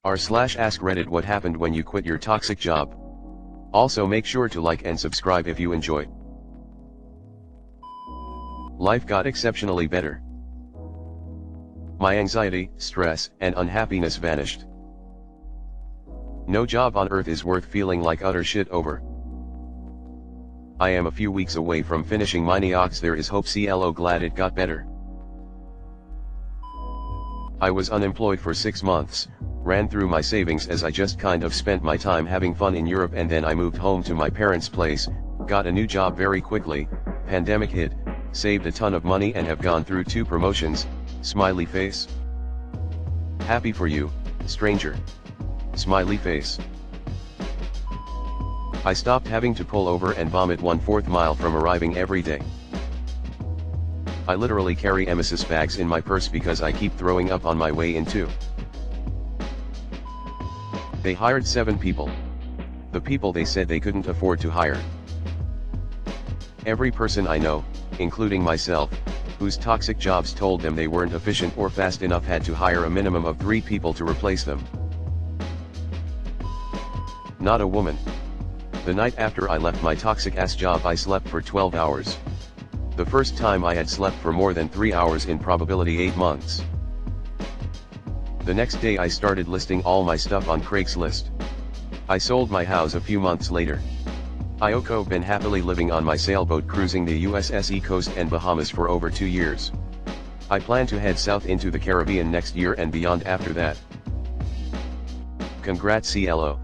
r/ask Reddit what happened when you quit your toxic job. Also make sure to like and subscribe if you enjoy. Life got exceptionally better. My anxiety, stress, and unhappiness vanished. No job on earth is worth feeling like utter shit over. I am a few weeks away from finishing my NEOX. There is hope. CLO glad it got better. I was unemployed for 6 months, ran through my savings as I just kind of spent my time having fun in Europe, and then I moved home to my parents' place, got a new job very quickly, pandemic hit, saved a ton of money and have gone through 2 promotions, smiley face. Happy for you, stranger. Smiley face. I stopped having to pull over and vomit 1/4 mile from arriving every day. I literally carry emesis bags in my purse because I keep throwing up on my way in too. They hired 7 people. The people they said they couldn't afford to hire. Every person I know, including myself, whose toxic jobs told them they weren't efficient or fast enough had to hire a minimum of 3 people to replace them. Not a woman. The night after I left my toxic ass job I slept for 12 hours. The first time I had slept for more than 3 hours in probably 8 months. The next day I started listing all my stuff on Craigslist. I sold my house a few months later. I've been happily living on my sailboat cruising the USS Coast and Bahamas for over 2 years. I plan to head south into the Caribbean next year and beyond after that. Congrats CLO.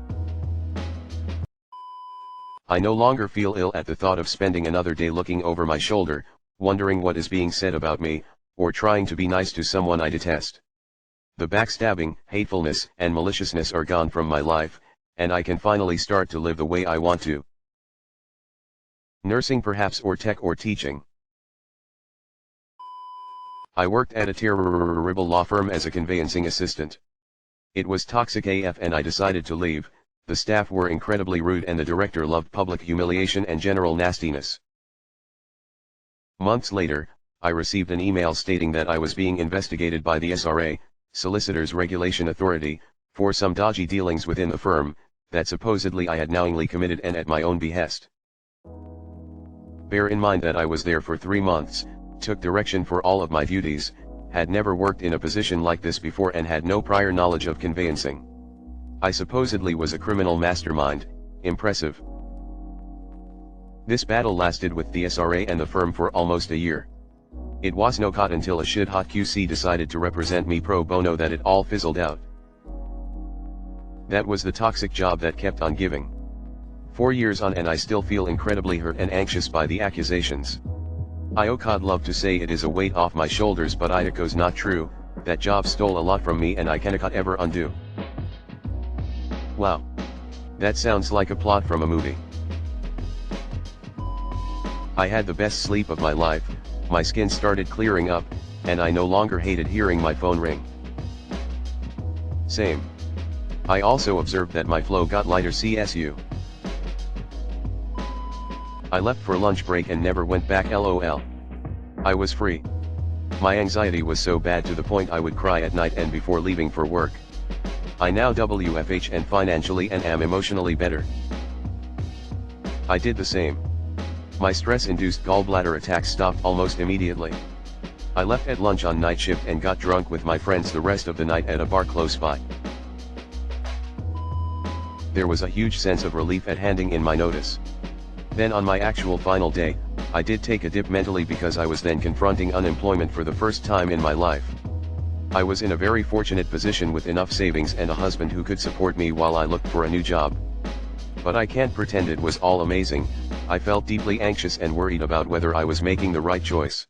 I no longer feel ill at the thought of spending another day looking over my shoulder, wondering what is being said about me, or trying to be nice to someone I detest. The backstabbing, hatefulness, and maliciousness are gone from my life, and I can finally start to live the way I want to. Nursing perhaps, or tech or teaching. I worked at a terrible law firm as a conveyancing assistant. It was toxic AF and I decided to leave. The staff were incredibly rude and the director loved public humiliation and general nastiness. Months later, I received an email stating that I was being investigated by the SRA, Solicitors Regulation Authority, for some dodgy dealings within the firm, that supposedly I had knowingly committed and at my own behest. Bear in mind that I was there for 3 months, took direction for all of my duties, had never worked in a position like this before and had no prior knowledge of conveyancing. I supposedly was a criminal mastermind. Impressive. This battle lasted with the SRA and the firm for almost a year. It was no caught until a shit-hot QC decided to represent me pro bono that it all fizzled out. That was the toxic job that kept on giving. 4 years on and I still feel incredibly hurt and anxious by the accusations. I'd love to say it is a weight off my shoulders, but it's not true. That job stole a lot from me and I can't ever undo. Wow. That sounds like a plot from a movie. I had the best sleep of my life, my skin started clearing up, and I no longer hated hearing my phone ring. Same. I also observed that my flow got lighter. CSU. I left for lunch break and never went back. LOL. I was free. My anxiety was so bad to the point I would cry at night and before leaving for work. I now WFH and financially and am emotionally better. I did the same. My stress-induced gallbladder attack stopped almost immediately. I left at lunch on night shift and got drunk with my friends the rest of the night at a bar close by. There was a huge sense of relief at handing in my notice. Then on my actual final day, I did take a dip mentally because I was then confronting unemployment for the first time in my life. I was in a very fortunate position with enough savings and a husband who could support me while I looked for a new job. But I can't pretend it was all amazing. I felt deeply anxious and worried about whether I was making the right choice.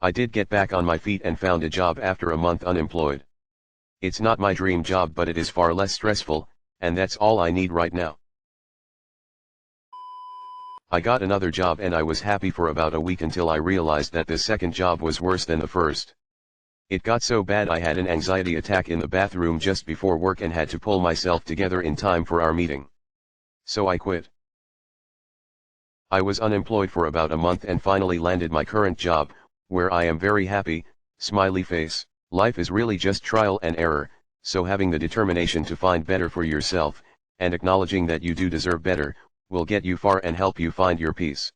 I did get back on my feet and found a job after a month unemployed. It's not my dream job, but it is far less stressful, and that's all I need right now. I got another job and I was happy for about a week until I realized that the second job was worse than the first. It got so bad I had an anxiety attack in the bathroom just before work and had to pull myself together in time for our meeting. So I quit. I was unemployed for about a month and finally landed my current job, where I am very happy. Smiley face. Life is really just trial and error, so having the determination to find better for yourself, and acknowledging that you do deserve better, will get you far and help you find your peace.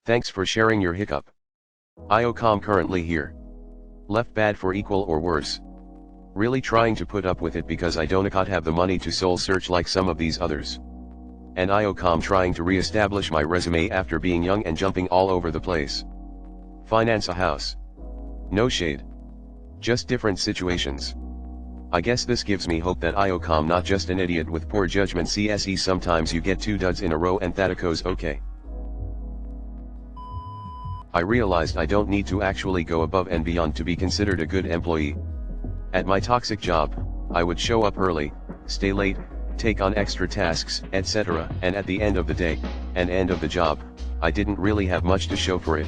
Thanks for sharing your hiccup. IOCOM currently here. Left bad for equal or worse. Really trying to put up with it because I don't have the money to soul search like some of these others. And IOCOM trying to re-establish my resume after being young and jumping all over the place. Finance a house. No shade. Just different situations. I guess this gives me hope that IOCOM not just an idiot with poor judgment. CSE sometimes you get 2 duds in a row and that goes okay. I realized I don't need to actually go above and beyond to be considered a good employee. At my toxic job, I would show up early, stay late, take on extra tasks, etc. And at the end of the day, and end of the job, I didn't really have much to show for it.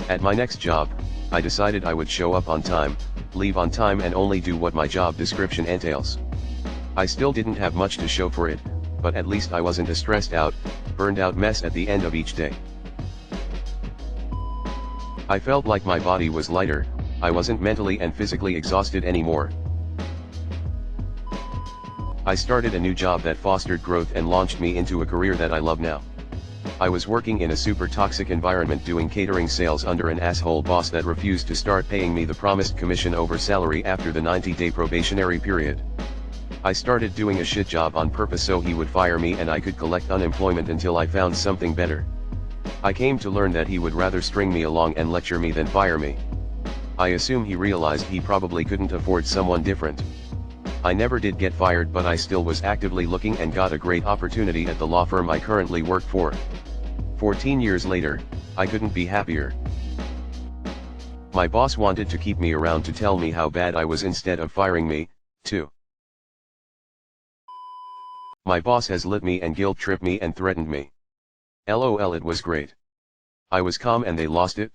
At my next job, I decided I would show up on time, leave on time and only do what my job description entails. I still didn't have much to show for it, but at least I wasn't a stressed out, burned out mess at the end of each day. I felt like my body was lighter, I wasn't mentally and physically exhausted anymore. I started a new job that fostered growth and launched me into a career that I love now. I was working in a super toxic environment doing catering sales under an asshole boss that refused to start paying me the promised commission over salary after the 90-day probationary period. I started doing a shit job on purpose so he would fire me and I could collect unemployment until I found something better. I came to learn that he would rather string me along and lecture me than fire me. I assume he realized he probably couldn't afford someone different. I never did get fired, but I still was actively looking and got a great opportunity at the law firm I currently work for. 14 years later, I couldn't be happier. My boss wanted to keep me around to tell me how bad I was instead of firing me, too. My boss has lit me and guilt-tripped me and threatened me. LOL, it was great. I was calm and they lost it.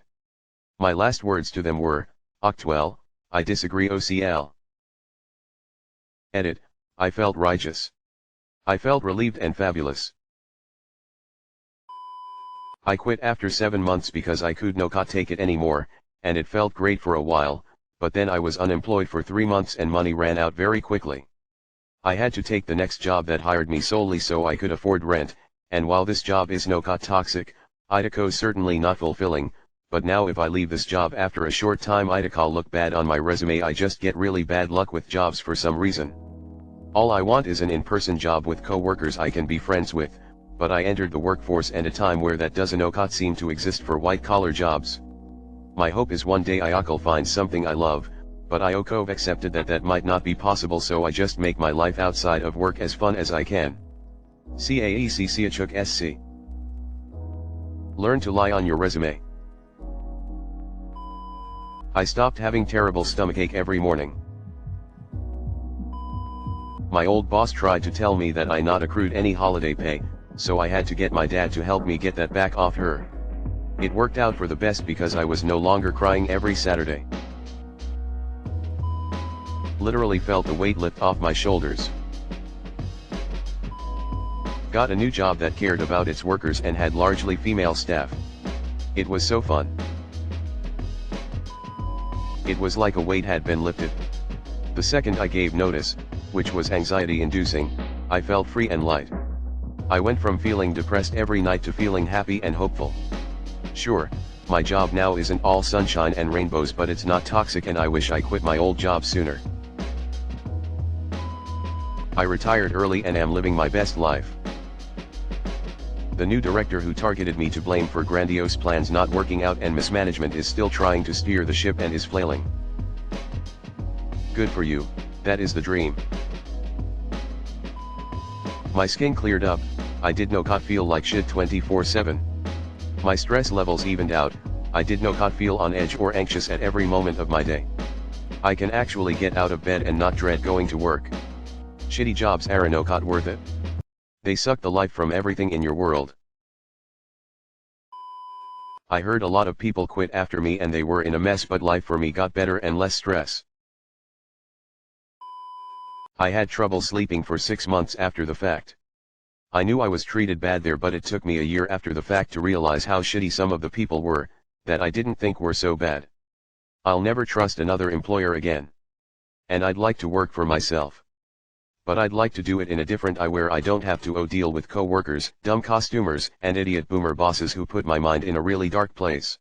My last words to them were, "Octwell, I disagree OCL." Edit, I felt righteous. I felt relieved and fabulous. I quit after 7 months because I could not take it anymore, and it felt great for a while, but then I was unemployed for 3 months and money ran out very quickly. I had to take the next job that hired me solely so I could afford rent, and while this job is not toxic, it's certainly not fulfilling, but now if I leave this job after a short time it'll look bad on my resume. I just get really bad luck with jobs for some reason. All I want is an in-person job with co-workers I can be friends with, but I entered the workforce at a time where that doesn't seem to exist for white-collar jobs. My hope is one day I'll find something I love, but I've accepted that that might not be possible, so I just make my life outside of work as fun as I can. CAEC Siachuk SC. Learn to lie on your resume. I stopped having terrible stomachache every morning. My old boss tried to tell me that I not accrued any holiday pay, so I had to get my dad to help me get that back off her. It worked out for the best because I was no longer crying every Saturday. Literally felt the weight lift off my shoulders. Got a new job that cared about its workers and had largely female staff. It was so fun. It was like a weight had been lifted. The second I gave notice, which was anxiety-inducing, I felt free and light. I went from feeling depressed every night to feeling happy and hopeful. Sure, my job now isn't all sunshine and rainbows, but it's not toxic and I wish I quit my old job sooner. I retired early and am living my best life. The new director who targeted me to blame for grandiose plans not working out and mismanagement is still trying to steer the ship and is flailing. Good for you, that is the dream. My skin cleared up, I did not feel like shit 24/7. My stress levels evened out, I did not feel on edge or anxious at every moment of my day. I can actually get out of bed and not dread going to work. Shitty jobs are not worth it. They suck the life from everything in your world. I heard a lot of people quit after me and they were in a mess, but life for me got better and less stress. I had trouble sleeping for 6 months after the fact. I knew I was treated bad there, but it took me a year after the fact to realize how shitty some of the people were, that I didn't think were so bad. I'll never trust another employer again. and I'd like to work for myself. But I'd like to do it in a different way where I don't have to deal with co-workers, dumb costumers, and idiot boomer bosses who put my mind in a really dark place.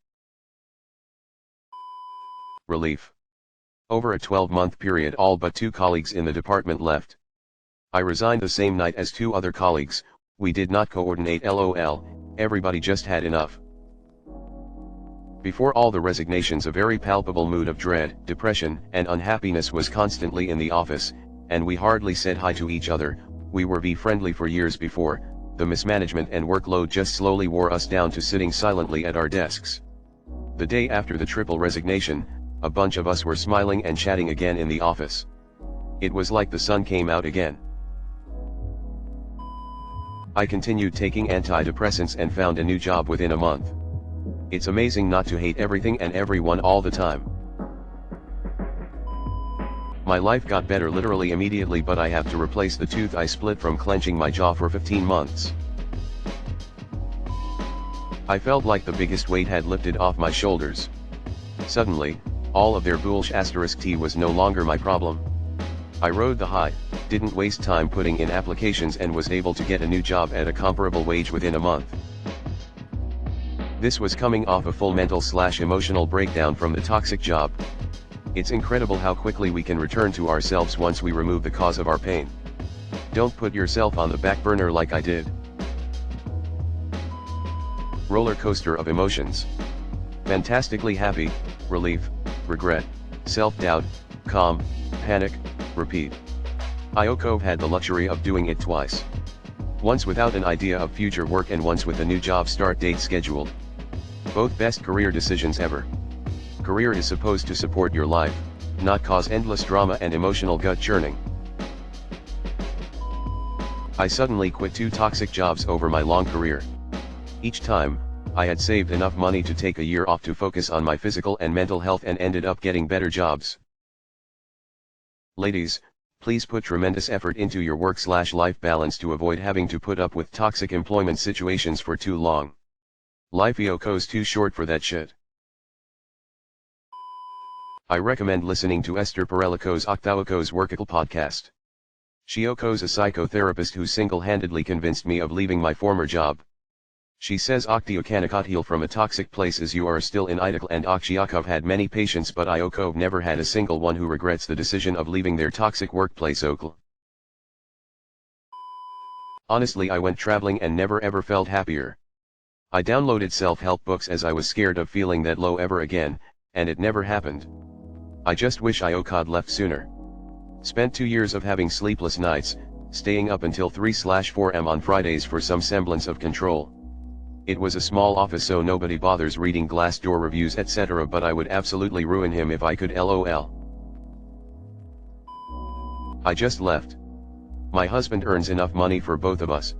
Relief. Over a 12-month period, all but 2 colleagues in the department left. I resigned the same night as 2 other colleagues. We did not coordinate, lol, everybody just had enough. Before all the resignations, a very palpable mood of dread, depression, and unhappiness was constantly in the office, and we hardly said hi to each other. We were friendly for years before. The mismanagement and workload just slowly wore us down to sitting silently at our desks. The day after the triple resignation, a bunch of us were smiling and chatting again in the office. It was like the sun came out again. I continued taking antidepressants and found a new job within a month. It's amazing not to hate everything and everyone all the time. My life got better literally immediately, but I have to replace the tooth I split from clenching my jaw for 15 months. I felt like the biggest weight had lifted off my shoulders. Suddenly, all of their bullshit tea was no longer my problem. I rode the high, didn't waste time putting in applications, and was able to get a new job at a comparable wage within a month. This was coming off a full mental/emotional breakdown from the toxic job. It's incredible how quickly we can return to ourselves once we remove the cause of our pain. Don't put yourself on the back burner like I did. Roller coaster of emotions. Fantastically happy, relief, regret, self-doubt, calm, panic, repeat. Iokov had the luxury of doing it twice. Once without an idea of future work and once with a new job start date scheduled. Both best career decisions ever. Career is supposed to support your life, not cause endless drama and emotional gut churning. I suddenly quit 2 toxic jobs over my long career. Each time, I had saved enough money to take a year off to focus on my physical and mental health and ended up getting better jobs. Ladies, please put tremendous effort into your work/life balance to avoid having to put up with toxic employment situations for too long. Life Ioko's too short for that shit. I recommend listening to Esther Pereliko's Octaoko's Workable podcast. Shioko's a psychotherapist who single-handedly convinced me of leaving my former job. She says Oktio cannot heal from a toxic place as you are still in idle, and Okshiakov had many patients, but Iokov never had a single one who regrets the decision of leaving their toxic workplace. Honestly, I went traveling and never ever felt happier. I downloaded self-help books as I was scared of feeling that low ever again, and it never happened. I just wish Iokod left sooner. Spent 2 years of having sleepless nights, staying up until 3/4 am on Fridays for some semblance of control. It was a small office, so nobody bothers reading Glassdoor reviews etc., but I would absolutely ruin him if I could, lol. I just left. My husband earns enough money for both of us.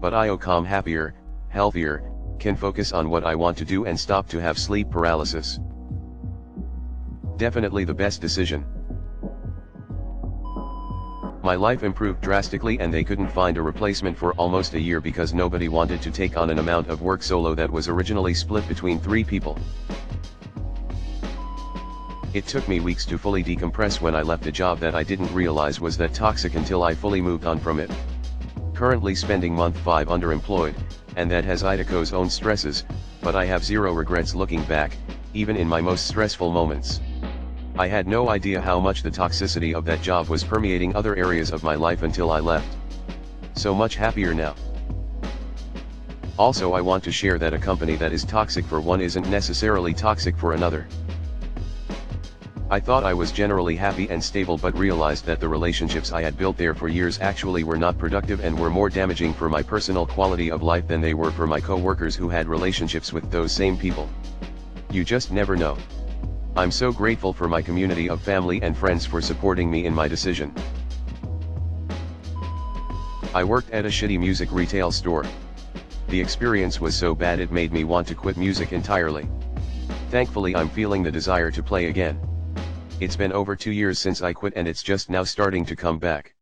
But Iocom happier, healthier, can focus on what I want to do and stop to have sleep paralysis. Definitely the best decision. My life improved drastically and they couldn't find a replacement for almost a year because nobody wanted to take on an amount of work solo that was originally split between 3 people. It took me weeks to fully decompress when I left a job that I didn't realize was that toxic until I fully moved on from it. Currently spending month 5 underemployed, and that has Idako's own stresses, but I have zero regrets looking back, even in my most stressful moments. I had no idea how much the toxicity of that job was permeating other areas of my life until I left. So much happier now. Also, I want to share that a company that is toxic for one isn't necessarily toxic for another. I thought I was generally happy and stable, but realized that the relationships I had built there for years actually were not productive and were more damaging for my personal quality of life than they were for my co-workers who had relationships with those same people. You just never know. I'm so grateful for my community of family and friends for supporting me in my decision. I worked at a shitty music retail store. The experience was so bad it made me want to quit music entirely. Thankfully, I'm feeling the desire to play again. It's been over 2 years since I quit and it's just now starting to come back.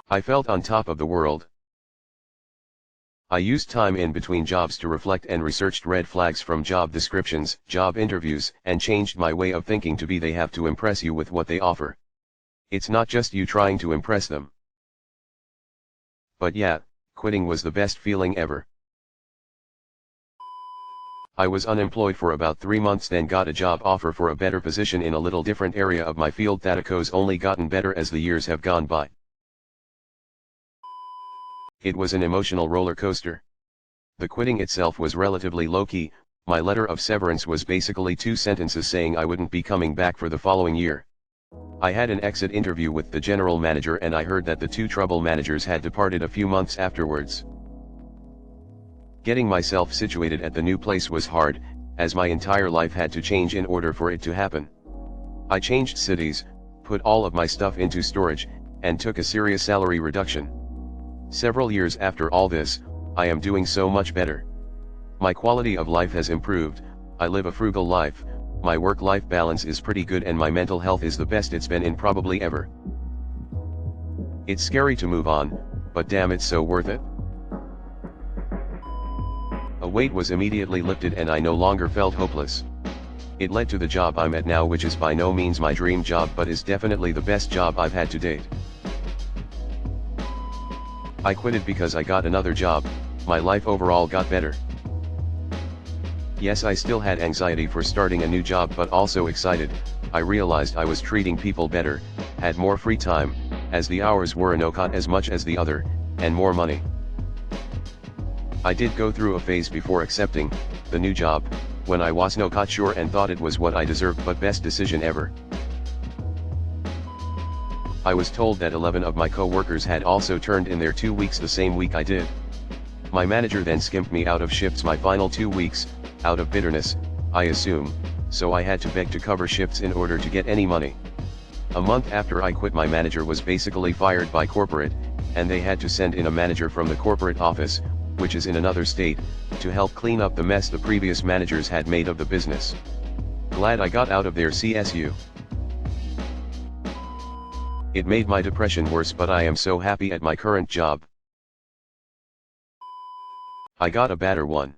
I felt on top of the world. I used time in between jobs to reflect and researched red flags from job descriptions, job interviews, and changed my way of thinking to be they have to impress you with what they offer. It's not just you trying to impress them. But yeah, quitting was the best feeling ever. I was unemployed for about 3 months, then got a job offer for a better position in a little different area of my field that has only gotten better as the years have gone by. It was an emotional roller coaster. The quitting itself was relatively low-key. My letter of severance was basically 2 sentences saying I wouldn't be coming back for the following year. I had an exit interview with the general manager and I heard that the 2 trouble managers had departed a few months afterwards. Getting myself situated at the new place was hard, as my entire life had to change in order for it to happen. I changed cities, put all of my stuff into storage, and took a serious salary reduction. Several years after all this, I am doing so much better. My quality of life has improved, I live a frugal life, my work-life balance is pretty good and my mental health is the best it's been in probably ever. It's scary to move on, but damn it's so worth it. A weight was immediately lifted and I no longer felt hopeless. It led to the job I'm at now, which is by no means my dream job but is definitely the best job I've had to date. I quitted because I got another job, my life overall got better. Yes, I still had anxiety for starting a new job but also excited. I realized I was treating people better, had more free time, as the hours were not as much as the other, and more money. I did go through a phase before accepting the new job, when I was not sure and thought it was what I deserved, but best decision ever. I was told that 11 of my co-workers had also turned in their 2 weeks the same week I did. My manager then skimped me out of shifts my final 2 weeks, out of bitterness, I assume, so I had to beg to cover shifts in order to get any money. A month after I quit, my manager was basically fired by corporate, and they had to send in a manager from the corporate office, which is in another state, to help clean up the mess the previous managers had made of the business. Glad I got out of there, CSU. It made my depression worse, but I am so happy at my current job. I got a better one.